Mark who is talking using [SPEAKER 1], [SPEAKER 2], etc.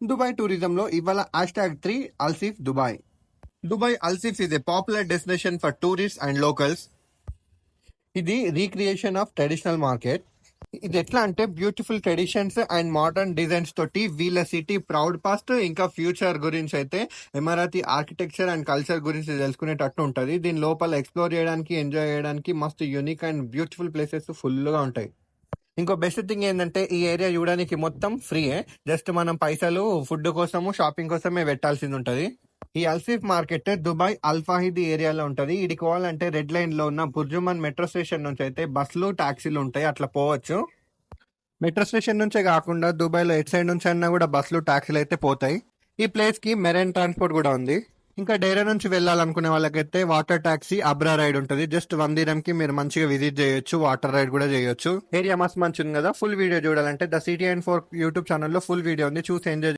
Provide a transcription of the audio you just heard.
[SPEAKER 1] Dubai టూరిజంలో ఇవాళ #3 Al Seef Dubai. Dubai Al Seef is a popular destination for tourists and locals. ఇది recreation of traditional market. ఇది ఎట్లా అంటే beautiful traditions and modern designs తోటి వీళ్ళ సిటీ ప్రౌడ్ పాస్ట్ ఇంకా ఫ్యూచర్ గురించి అయితే ఎమరాతి ఆర్కిటెక్చర్ అండ్ కల్చర్ గురించి తెలుసుకునేటట్టు ఉంటది. దీని లోపల ఎక్స్ప్లోర్ చేయడానికి ఎంజాయ్ చేయడానికి మస్తు unique and beautiful places full గా ఉంటాయి. ఇంకో బెస్ట్ థింగ్ ఏంటంటే ఈ ఏరియా చూడడానికి మొత్తం ఫ్రీయే. జస్ట్ మనం పైసలు ఫుడ్ కోసము షాపింగ్ కోసమే పెట్టాల్సింది ఉంటది. ఈ అల్సిఫ్ మార్కెట్ దుబాయ్ అల్ఫాహిద్ ఏరియాలో ఉంటది. ఇడికి పోవాలంటే రెడ్ లైన్ లో ఉన్న బుర్జుమన్ మెట్రో స్టేషన్ నుంచి అయితే బస్సులు టాక్సీలు ఉంటాయి, అట్లా పోవచ్చు. మెట్రో స్టేషన్ నుంచే కాకుండా దుబాయ్ లో ఎట్ సైడ్ నుంచి అన్నా కూడా బస్సులు టాక్సీలు అయితే పోతాయి. ఈ ప్లేస్ కి మెరైన్ ట్రాన్స్పోర్ట్ కూడా ఉంది. ఇంకా డైరా నుంచి వెళ్ళాలనుకునే వాళ్ళకైతే వాటర్ టాక్సీ అబ్రా రైడ్ ఉంటుంది. జస్ట్ 1 dirham కి మీరు మంచిగా విజిట్ చేయొచ్చు, వాటర్ రైడ్ కూడా చేయొచ్చు. ఏరియా మస్తు మంచి ఉంది కదా. ఫుల్ వీడియో చూడాలంటే ద సిటీ అండ్ 4 యూట్యూబ్ ఛానల్లో ఫుల్ వీడియో ఉంది, చూసి ఎంజాయ్